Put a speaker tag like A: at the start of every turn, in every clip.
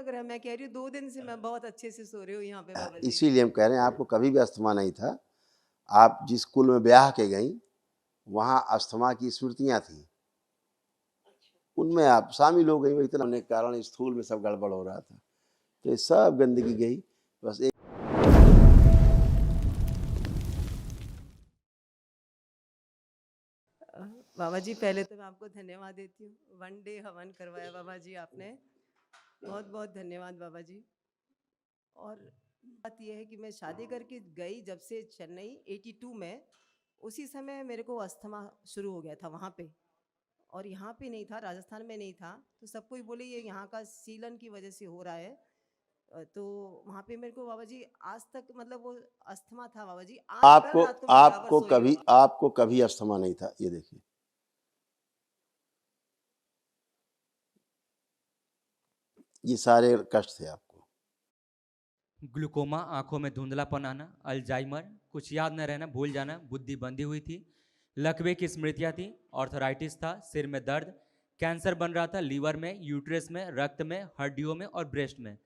A: लग रहा है, मैं कह रही हूँ 2 दिन से मैं बहुत अच्छे से सो रही हूँ यहाँ पे बाबा जी।
B: इसीलिए हम कह रहे हैं आपको कभी भी अस्थमा नहीं था। आप जिस कुल में ब्याह के गईं, वहाँ अस्थमा की स्मृतियाँ थीं। उनमें आप शामिल हो गई, वही इतना होने के कारण स्थूल में सब गड़बड़ हो रहा था। तो ये सब गंदगी गई। बस एक
A: अ, बाबा जी पहले तो मैं आपको धन्यवाद देती हूँ। 1 डे हवन करवाया बाबा जी आपने। बहुत-बहुत धन्यवाद बाबा जी। और बात ये है कि मैं शादी करके गई जब से चेन्नई 82 में, उसी समय मेरे को अस्थमा शुरू हो गया था वहाँ पे। और यहाँ पे नहीं था, राजस्थान में नहीं था। तो सब कोई बोले ये यहाँ का सीलन की वजह से हो रहा है। तो वहाँ पे मेरे को बाबा जी आज तक मतलब वो अस्थमा था बाबा जी। आज हर
B: आपको
A: रात को मैं बराबर
B: आपको
A: सोई हूँ।
B: कभी आपको कभी अस्थमा नहीं था, ये देखिए। ये सारे कष्ट थे आपको।
C: ग्लूकोमा, आंखों में धुंधलापन आना, अल्जाइमर, कुछ याद न रहना, भूल जाना, बुद्धि बंधी हुई थी, लकवे की स्मृतियाँ थी, ऑर्थराइटिस था, सिर में दर्द, कैंसर बन रहा था लीवर में, यूट्रस में, रक्त में, हड्डियों में और ब्रेस्ट में,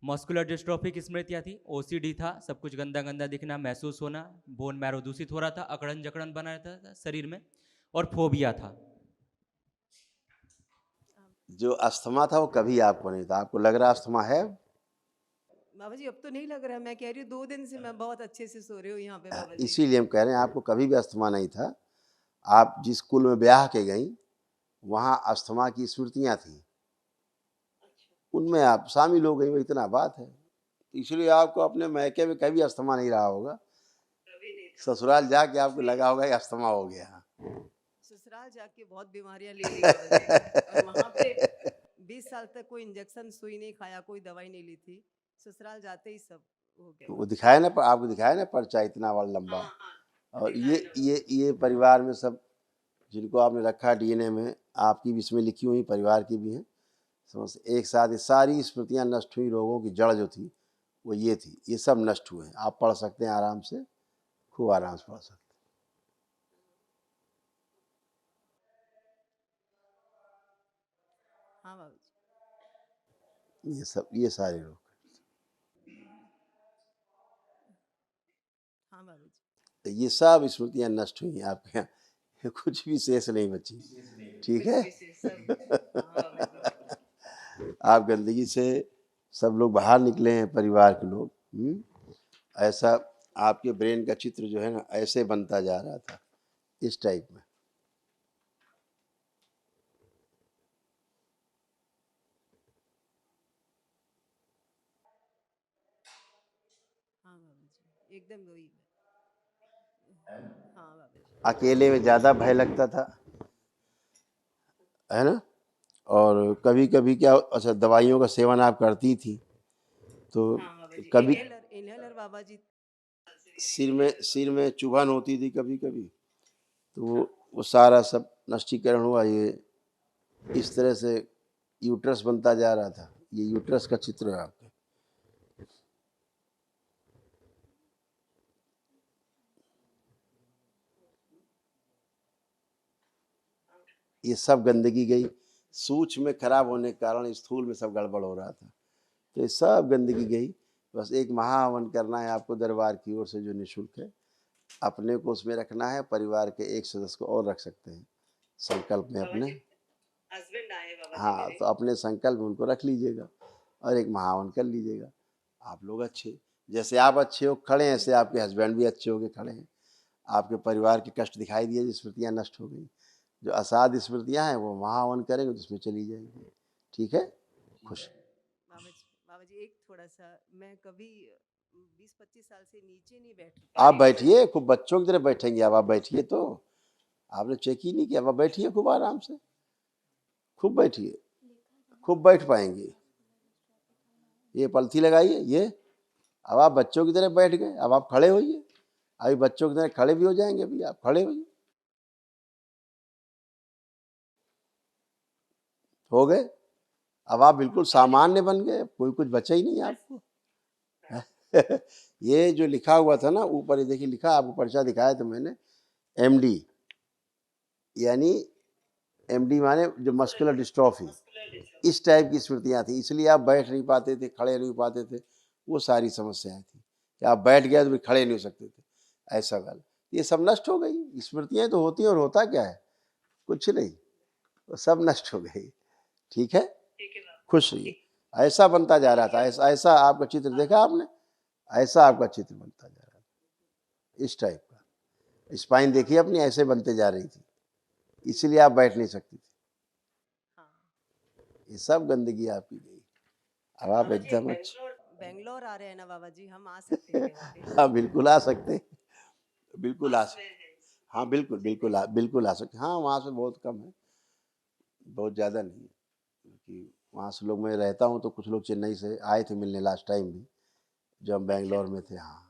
C: मस्कुलर डिस्ट्रोफी की स्मृतियाँ थी, ओसीडी था, सब कुछ गंदा गंदा दिखना, महसूस होना, बोन मैरो दूषित हो रहा था, अकड़न जकड़न बना रहता था शरीर में, और फोबिया था।
B: जो अस्थमा था वो कभी आपको नहीं था। आपको लग रहा अस्थमा है?
A: बाबा जी अब तो नहीं लग रहा है, मैं कह रही हूँ 2 दिन से मैं बहुत अच्छे से सो रही हूँ यहाँ पे बाबा जी।
B: इसीलिए हम कह रहे हैं आपको कभी भी अस्थमा नहीं था। आप जिस कुल में ब्याह के गईं, वहाँ अस्थमा की स्मृतियाँ थीं। उनमें आप शामिल हो गई, वही इतना बात है। इसलिए आपको अपने मायके में कभी अस्थमा नहीं रहा होगा। ससुराल जाके आपको लगा होगा कि अस्थमा हो गया।
A: ससुराल जाके बहुत बीमारियां ले ली बाबा जी। और वहाँ पे 20 साल तक कोई इंजेक्शन सुई नहीं खाया, कोई दवाई नहीं ली थी। ससुराल जाते ही सब हो गया।
B: वो दिखाया ना, आपको दिखाया ना पर्चा इतना बड़ा लंबा। और ये परिवार में सब जिनको आपने रखा डीएनए में, आपकी भी इसमें लिखी हुई, परिवार की भी हैं। समझ एक साथ ये सारी स्मृतियाँ नष्ट हुई। रोगों की जड़ जो थी वो ये थी, ये सब नष्ट हुए हैं। आप पढ़ सकते हैं आराम से, खूब आराम से पढ़ सकते
A: हाँ बाबा जी।
B: हैं। ये सारे रोग,
A: हाँ बाबा जी।
B: तो ये सब स्मृतियाँ नष्ट हुई हैं आपके यहाँ। कुछ भी शेष नहीं बची। ठीक
A: कुछ
B: है।
A: भी से सब। हाँ बाबा जी।
B: आप गंदगी से सब लोग बाहर निकले हैं, परिवार के लोग। ऐसा आपके ब्रेन का चित्र जो है ना, ऐसे बनता जा रहा था, इस टाइप में।
A: हाँ बाबा जी एकदम वही। हाँ बाबा जी।
B: अकेले में ज़्यादा भय लगता था, है ना। और कभी कभी क्या, अच्छा दवाइयों का सेवन आप करती थी तो
A: हाँ बाबा जी
B: कभी
A: इनहेलर इनहेलर बाबा जी।
B: सिर में चुभन होती थी कभी कभी। तो वो सारा सब नष्टीकरण हुआ। ये इस तरह से यूट्रस बनता जा रहा था। ये यूट्रस का चित्र है आपके। ये सब गंदगी गई। सूक्ष्म में खराब होने के कारण स्थूल में सब गड़बड़ हो रहा था। तो ये सब गंदगी गई। बस एक महाहवन करना है आपको दरबार की ओर से, जो निःशुल्क है। अपने को उसमें रखना है, परिवार के एक सदस्य को और रख सकते हैं संकल्प में अपने।
A: हस्बैंड आए बाबा जी
B: हाँ,
A: मेरे।
B: तो अपने संकल्प में उनको रख लीजिएगा और एक महाहवन कर लीजिएगा। आप लोग अच्छे, जैसे आप अच्छे हो खड़े हैं, ऐसे आपके हस्बैंड भी अच्छे होके खड़े हैं। आपके परिवार के कष्ट दिखाई दिए, जो स्मृतियाँ नष्ट हो गई, जो असाध्य स्मृतियाँ हैं वो महाहवन करेंगे तो उसमें चली जाएंगी। ठीक है, खुश।
A: बाबा जी एक थोड़ा सा, मैं कभी 20-25 साल से नीचे नहीं बैठ
B: आप
A: पाई बाबा जी।
B: बैठिए, खूब बच्चों की तरह बैठेंगे। अब आप बैठिए, तो आपने चेक ही नहीं किया। अब आप बैठिए खूब आराम से, खूब बैठिए, खूब बैठ पाएंगे। ये पलथी लगाइए, ये अब आप बच्चों की तरह बैठ गए। अब आप खड़े होइए। अभी बच्चों की तरह खड़े भी हो जाएंगे। अभी आप खड़े होइए। हो गए। अब आप बिल्कुल सामान्य बन गए, कोई कुछ बचा ही नहीं आपको। ये जो लिखा हुआ था ना ऊपर, ये देखिए लिखा, आपको पर्चा दिखाया था मैंने, एमडी, यानी एमडी माने जो मस्कुलर डिस्ट्रॉफी। इस टाइप की स्मृतियाँ थी, इसलिए आप बैठ नहीं पाते थे, खड़े नहीं पाते थे, वो सारी समस्याएं थी कि आप बैठ गए तो फिर खड़े नहीं हो सकते थे, ऐसा वाला। ये सब नष्ट हो गई, स्मृतियाँ तो होती हैं और होता क्या है, कुछ नहीं, वो सब नष्ट हो गई। ठीक है, खुश रहिए। ऐसा बनता जा रहा था, ऐसा ऐसा आपका चित्र देखा आपने, ऐसा आपका चित्र बनता जा रहा था, इस टाइप का। स्पाइन देखिए अपनी ऐसे बनते जा रही थी, इसीलिए आप बैठ नहीं सकती थी। ये सब गंदगी आपकी गई, अब आप एकदम अच्छा।
A: बेंगलोर आ रहे हैं ना बाबा जी, हम आ सकते हैं यहाँ पे?
B: हाँ बिल्कुल आ सकते हैं, बिल्कुल आ सकते। हाँ बिल्कुल बिल्कुल आ सकते। हाँ वहाँ से बहुत कम है, बहुत ज़्यादा नहीं है, क्योंकि वहाँ से लोग, मैं रहता हूँ तो कुछ लोग चेन्नई से आए थे मिलने लास्ट टाइम भी, जब हम बेंगलोर में थे। हाँ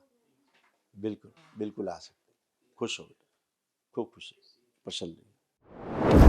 B: बिल्कुल बिल्कुल आ सकते, खुश हो, खूब खुश, प्रसन्न रहिए।